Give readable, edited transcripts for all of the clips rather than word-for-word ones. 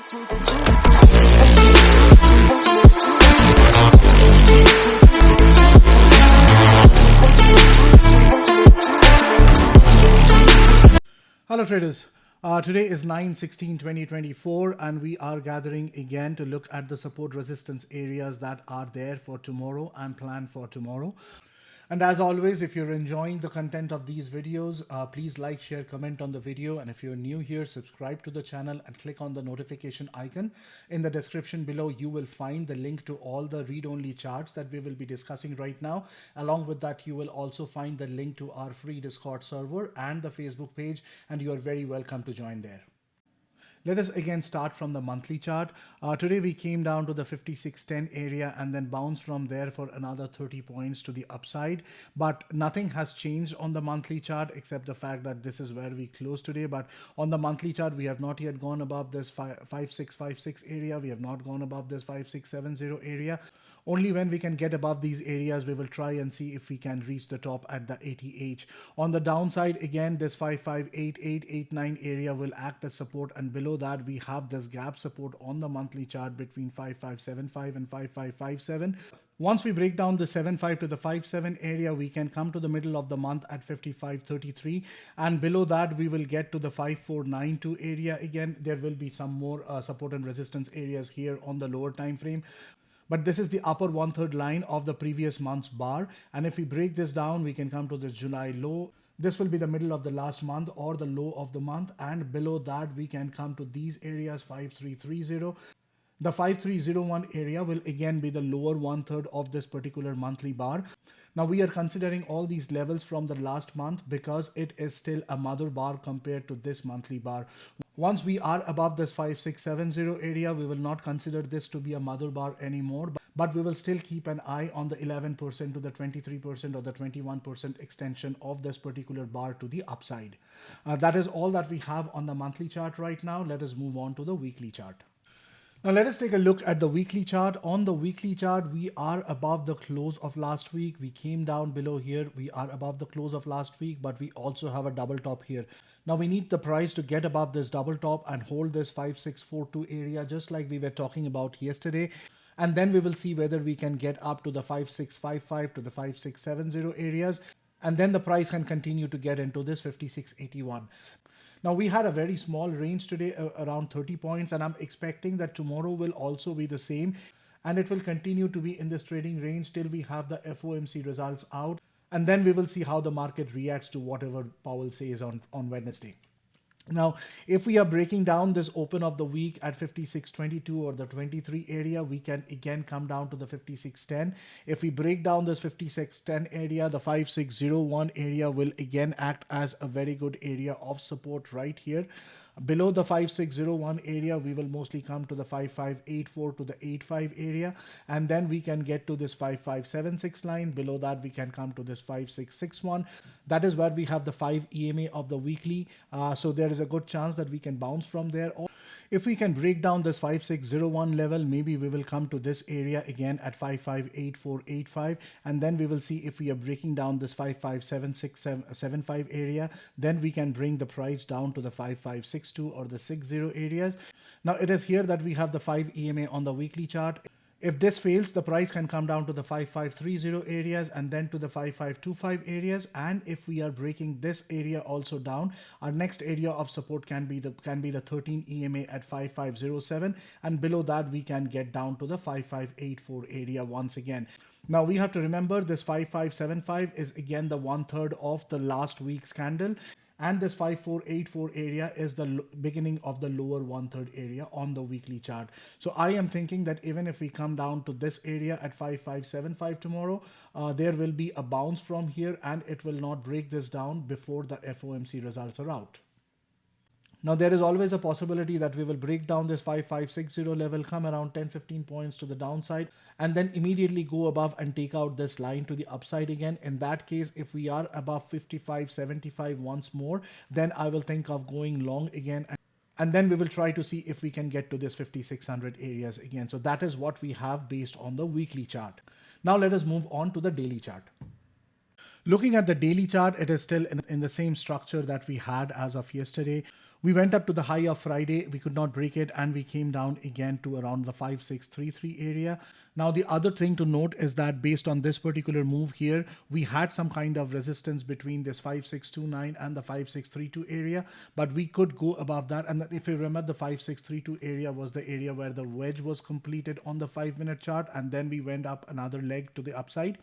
Hello traders. Today is 9/16/2024 and we are gathering again to look at the support resistance areas that are there for tomorrow and plan for tomorrow. And as always, if you're enjoying the content of these videos, please like, share, comment on the video. And if you're new here, subscribe to the channel and click on the notification icon. In the description below, you will find the link to all the read-only charts that we will be discussing right now. Along with that, you will also find the link to our free Discord server and the Facebook page, and you are very welcome to join there. Let us again start from the monthly chart. Today we came down to the 5610 area and then bounced from there for another 30 points to the upside. But nothing has changed on the monthly chart except the fact that this is where we closed today. But on the monthly chart, we have not yet gone above this 5656 area. We have not gone above this 5670 area. Only when we can get above these areas, we will try and see if we can reach the top at the 80H. On the downside, again, this 558889 area will act as support, and below that we have this gap support on the monthly chart between 5575 and 5557. Once we break down the 75 to the 57 area, we can come to the middle of the month at 5533, and below that we will get to the 5492 area. Again, there will be some more support and resistance areas here on the lower time frame. But this is the upper 1/3 line of the previous month's bar. And if we break this down, we can come to this July low. This will be the middle of the last month or the low of the month. And below that, we can come to these areas, 5330. The 5301 area will again be the lower 1/3 of this particular monthly bar. Now we are considering all these levels from the last month because it is still a mother bar compared to this monthly bar. Once we are above this 5670 area, we will not consider this to be a mother bar anymore, but we will still keep an eye on the 11% to the 23% or the 21% extension of this particular bar to the upside. That is all that we have on the monthly chart right now. Let us move on to the weekly chart. Now let us take a look at the weekly chart. On the weekly chart, we are above the close of last week. We came down below here. We are above the close of last week, but we also have a double top here. Now we need the price to get above this double top and hold this 5642 area, just like we were talking about yesterday. And then we will see whether we can get up to the 5655 to the 5670 areas. And then the price can continue to get into this 5681. Now we had a very small range today, around 30 points, and I'm expecting that tomorrow will also be the same, and it will continue to be in this trading range till we have the FOMC results out, and then we will see how the market reacts to whatever Powell says on Wednesday. Now, if we are breaking down this open of the week at 5622 or the 23 area, we can again come down to the 5610. If we break down this 5610 area, the 5601 area will again act as a very good area of support right here. Below the 5601 area, we will mostly come to the 5584 to the 85 area, and then we can get to this 5576 line. Below that, we can come to this 5661. That is where we have the 5 EMA of the weekly. So there is a good chance that we can bounce from there. If we can break down this 5601 level, maybe we will come to this area again at 558485, and then we will see if we are breaking down this 557675 area, then we can bring the price down to the 5562 or the 60 areas. Now it is here that we have the 5 EMA on the weekly chart. If this fails, the price can come down to the 5530 areas and then to the 5525 areas. And if we are breaking this area also down, our next area of support can be the 13 EMA at 5507, and below that we can get down to the 5584 area once again. Now we have to remember this 5575 is again the 1/3 of the last week's candle. And this 5484 area is the beginning of the lower 1/3 area on the weekly chart. So I am thinking that even if we come down to this area at 5575 tomorrow, there will be a bounce from here and it will not break this down before the FOMC results are out. Now there is always a possibility that we will break down this 5560 level, come around 10-15 points to the downside, and then immediately go above and take out this line to the upside again. In that case, if we are above 55.75 once more, then I will think of going long again. And then we will try to see if we can get to this 5600 areas again. So that is what we have based on the weekly chart. Now let us move on to the daily chart. Looking at the daily chart, it is still in the same structure that we had as of yesterday. We went up to the high of Friday, we could not break it, and we came down again to around the 5633 area. Now, the other thing to note is that based on this particular move here, we had some kind of resistance between this 5629 and the 5632 area, but we could go above that. And if you remember, the 5632 area was the area where the wedge was completed on the 5-minute chart, and then we went up another leg to the upside.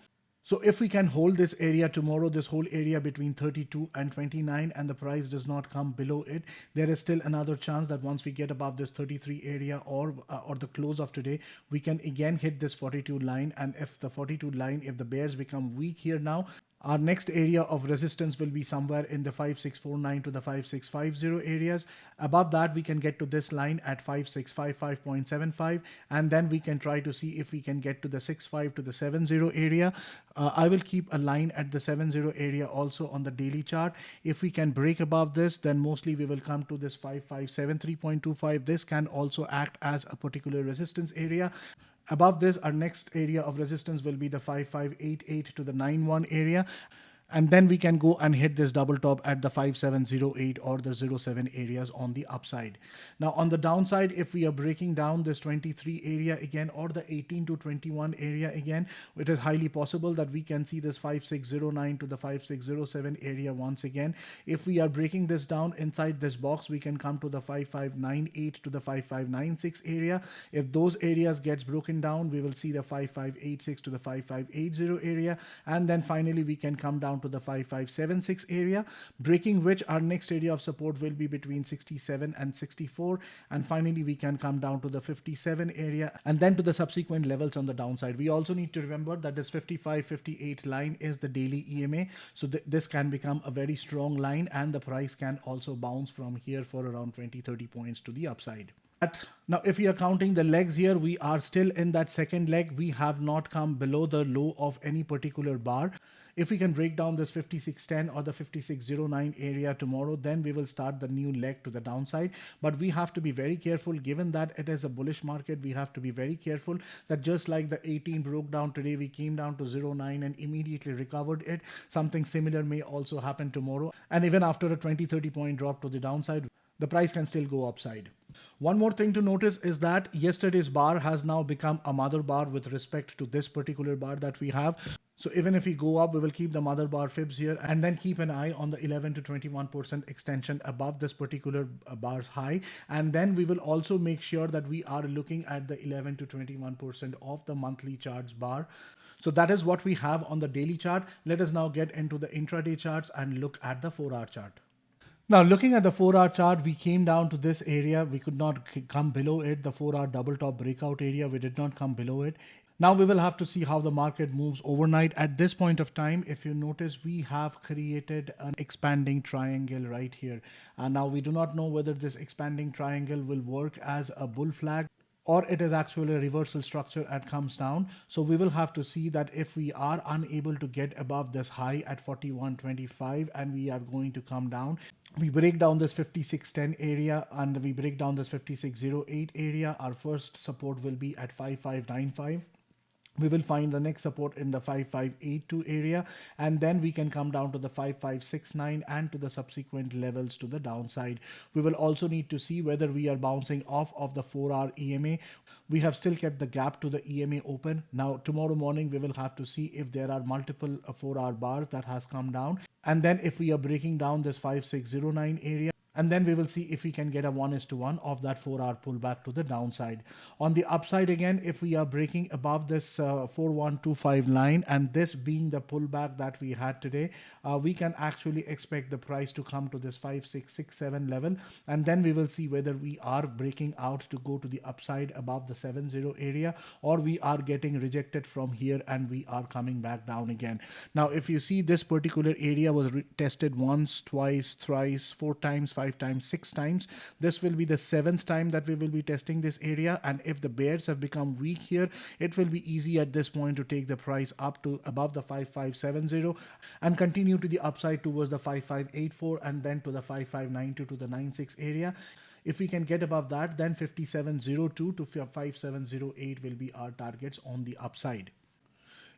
So if we can hold this area tomorrow, this whole area between 32 and 29, and the price does not come below it, there is still another chance that once we get above this 33 area or the close of today, we can again hit this 42 line. And if the 42 line, if the bears become weak here now, our next area of resistance will be somewhere in the 5649 to the 5650 areas. Above that, we can get to this line at 5655.75, and then we can try to see if we can get to the 65 to the 70 area. I will keep a line at the 70 area also on the daily chart. If we can break above this, then mostly we will come to this 5573.25. This can also act as a particular resistance area. Above this, our next area of resistance will be the 5588 to the 91 area. And then we can go and hit this double top at the 5708 or the 07 areas on the upside. Now on the downside, if we are breaking down this 23 area again or the 18 to 21 area again, it is highly possible that we can see this 5609 to the 5607 area once again. If we are breaking this down inside this box, we can come to the 5598 to the 5596 area. If those areas gets broken down, we will see the 5586 to the 5580 area. And then finally, we can come down to the 5576 area, breaking which our next area of support will be between 67 and 64. And finally, we can come down to the 57 area and then to the subsequent levels on the downside. We also need to remember that this 55-58 line is the daily EMA. So this can become a very strong line, and the price can also bounce from here for around 20-30 points to the upside. Now, if we are counting the legs here, we are still in that second leg. We have not come below the low of any particular bar. If we can break down this 5610 or the 5609 area tomorrow, then we will start the new leg to the downside. But we have to be very careful, given that it is a bullish market. We have to be very careful that just like the 18 broke down today, we came down to 09 and immediately recovered it. Something similar may also happen tomorrow. And even after a 20-30 point drop to the downside, the price can still go upside. One more thing to notice is that yesterday's bar has now become a mother bar with respect to this particular bar that we have. So even if we go up, we will keep the mother bar fibs here and then keep an eye on the 11 to 21% extension above this particular bar's high. And then we will also make sure that we are looking at the 11 to 21% of the monthly charts bar. So that is what we have on the daily chart. Let us now get into the intraday charts and look at the 4-hour chart. Now, looking at the 4-hour chart, we came down to this area. We could not come below it. The 4-hour double top breakout area, we did not come below it. Now we will have to see how the market moves overnight. At this point of time, if you notice, we have created an expanding triangle right here. And now we do not know whether this expanding triangle will work as a bull flag or it is actually a reversal structure and comes down. So we will have to see that if we are unable to get above this high at 41.25 and we are going to come down, we break down this 56.10 area and we break down this 56.08 area. Our first support will be at 55.95. We will find the next support in the 5582 area, and then we can come down to the 5569 and to the subsequent levels to the downside. We will also need to see whether we are bouncing off of the 4-hour EMA. We have still kept the gap to the EMA open. Now tomorrow morning we will have to see if there are multiple 4-hour bars that has come down, and then if we are breaking down this 5609 area, and then we will see if we can get a 1:1 of that 4-hour pullback to the downside. On the upside again, if we are breaking above this 4125 line and this being the pullback that we had today, we can actually expect the price to come to this 5667 level, and then we will see whether we are breaking out to go to the upside above the 70 area, or we are getting rejected from here and we are coming back down again. Now if you see, this particular area was tested once, twice, thrice, 4 times, 5 times, 6 times. This will be the 7th time that we will be testing this area, and if the bears have become weak here, it will be easy at this point to take the price up to above the 5570 and continue to the upside towards the 5584 and then to the 5592 to the 96 area. If we can get above that, then 5702 to 5708 will be our targets on the upside.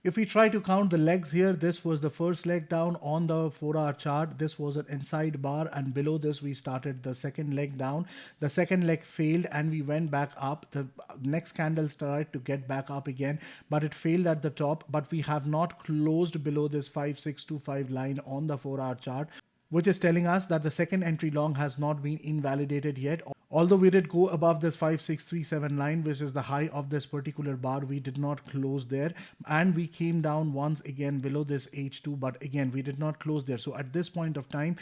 If we try to count the legs here, this was the first leg down on the 4-hour chart. This was an inside bar, and below this we started the second leg down. The second leg failed and we went back up. The next candle started to get back up again, but it failed at the top. But we have not closed below this 5625 line on the 4-hour chart, which is telling us that the second entry long has not been invalidated yet. Although we did go above this 5637 line, which is the high of this particular bar, we did not close there, and we came down once again below this H2, but again we did not close there. So at this point of time,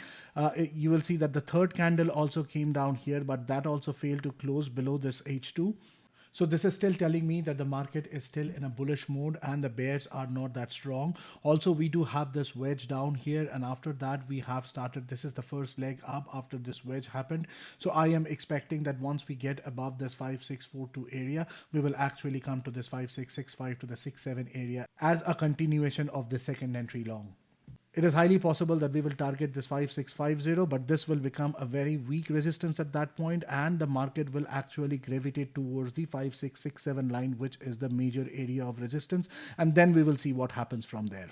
you will see that the third candle also came down here, but that also failed to close below this H2. So this is still telling me that the market is still in a bullish mode and the bears are not that strong. Also, we do have this wedge down here, and after that we have started, this is the first leg up after this wedge happened. So I am expecting that once we get above this 5642 area, we will actually come to this 5665 to the 67 area as a continuation of the second entry long. It is highly possible that we will target this 5650, but this will become a very weak resistance at that point, and the market will actually gravitate towards the 5667 line, which is the major area of resistance, and then we will see what happens from there.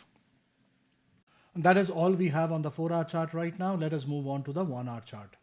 And that is all we have on the 4-hour chart right now. Let us move on to the 1-hour chart.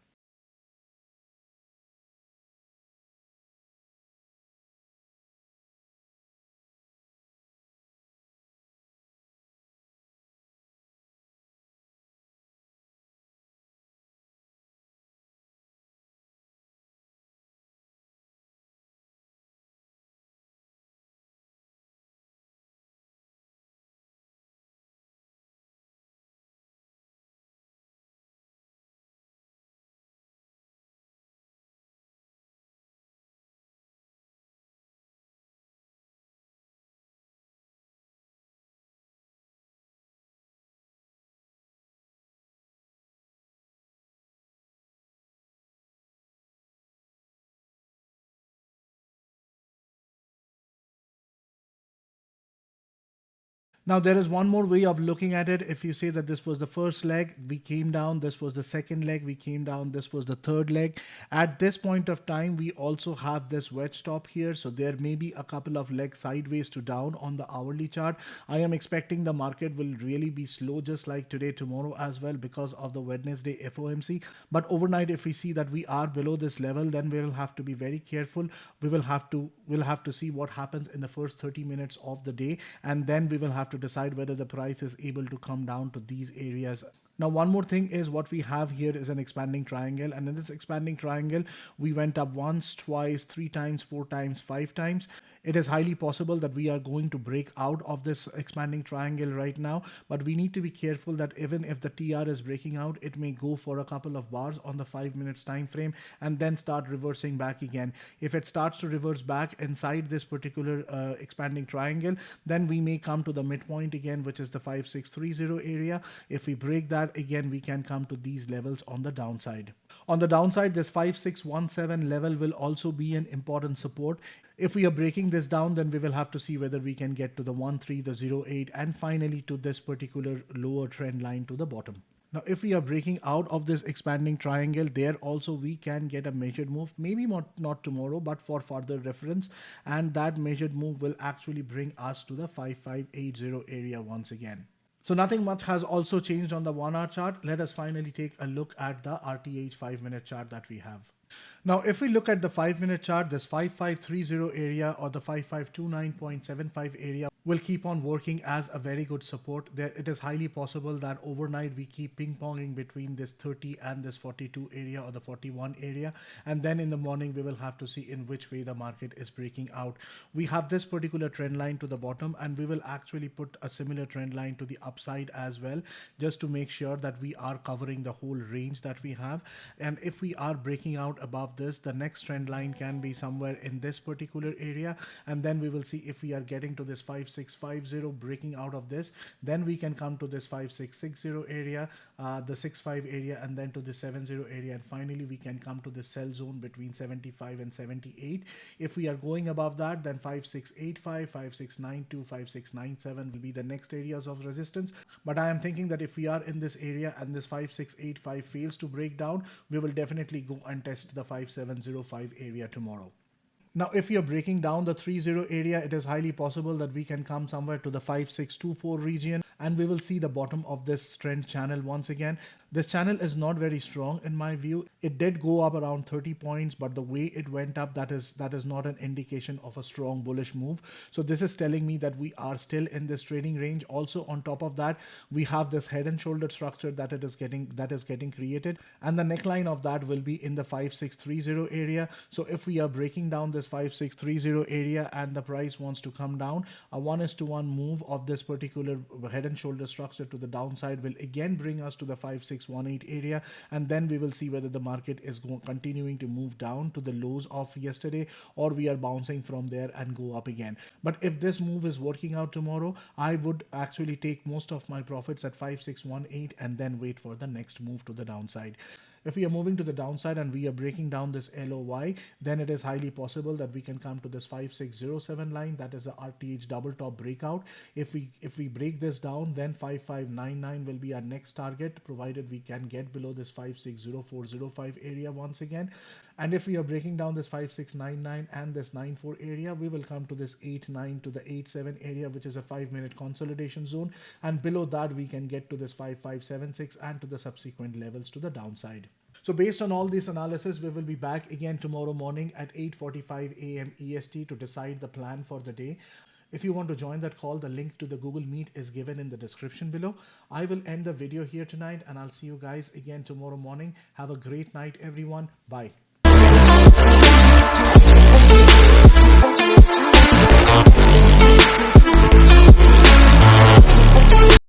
Now, there is one more way of looking at it. If you say that this was the first leg, we came down, this was the second leg, we came down, this was the third leg. At this point of time, we also have this wedge top here. So there may be a couple of legs sideways to down on the hourly chart. I am expecting the market will really be slow, just like today, tomorrow as well, because of the Wednesday FOMC. But overnight, if we see that we are below this level, then we will have to be very careful. We'll have to see what happens in the first 30 minutes of the day, and then we will have to decide whether the price is able to come down to these areas. Now, one more thing is what we have here is an expanding triangle, and in this expanding triangle, we went up once, twice, 3 times, 4 times, 5 times. It is highly possible that we are going to break out of this expanding triangle right now, but we need to be careful that even if the TR is breaking out, it may go for a couple of bars on the 5 minutes time frame and then start reversing back again. If it starts to reverse back inside this particular expanding triangle, then we may come to the midpoint again, which is the 5630 area. If we break that again, we can come to these levels on the downside. On the downside, this 5617 level will also be an important support. If we are breaking this down, then we will have to see whether we can get to the 13, the 08, and finally to this particular lower trend line to the bottom. Now, if we are breaking out of this expanding triangle, there also we can get a measured move, maybe not tomorrow, but for further reference. And that measured move will actually bring us to the 5580 area once again. So nothing much has also changed on the 1-hour chart. Let us finally take a look at the RTH 5-minute chart that we have. Now, if we look at the 5-minute chart, this 5530 area or the 5529.75 area will keep on working as a very good support. There, it is highly possible that overnight we keep ping-ponging between this 30 and this 42 area or the 41 area. And then in the morning, we will have to see in which way the market is breaking out. We have this particular trend line to the bottom, and we will actually put a similar trend line to the upside as well, just to make sure that we are covering the whole range that we have. And if we are breaking out above this, the next trend line can be somewhere in this particular area, and then we will see if we are getting to this 5650, breaking out of this, then we can come to this 5660 area, the 65 area, and then to the 70 area, and finally we can come to the sell zone between 75 and 78. If we are going above that, then 5685, 5692, 5697 will be the next areas of resistance. But I am thinking that if we are in this area and this 5685 fails to break down, we will definitely go and test the 5705 area tomorrow. Now, if you're breaking down the 30 area, it is highly possible that we can come somewhere to the 5624 region, and we will see the bottom of this trend channel once again. This channel is not very strong in my view. It did go up around 30 points, but the way it went up, that is not an indication of a strong bullish move. So this is telling me that we are still in this trading range. Also, on top of that, we have this head and shoulder structure that is getting created, and the neckline of that will be in the 5630 area. So if we are breaking down this 5630 area and the price wants to come down, a 1:1 move of this particular head and shoulder structure to the downside will again bring us to the 5618 area, and then we will see whether the market is continuing to move down to the lows of yesterday, or we are bouncing from there and go up again. But if this move is working out tomorrow, I would actually take most of my profits at 5618 and then wait for the next move to the downside. If we are moving to the downside and we are breaking down this LOY, then it is highly possible that we can come to this 5607 line. That is a RTH double top breakout. If we break this down, then 5599 will be our next target, provided we can get below this 560405 area once again. And if we are breaking down this 5699 and this 94 area, we will come to this 89 to the 87 area, which is a 5-minute consolidation zone. And below that, we can get to this 5576 and to the subsequent levels to the downside. So based on all this analysis, we will be back again tomorrow morning at 8:45 a.m. EST to decide the plan for the day. If you want to join that call, the link to the Google Meet is given in the description below. I will end the video here tonight, and I'll see you guys again tomorrow morning. Have a great night, everyone. Bye.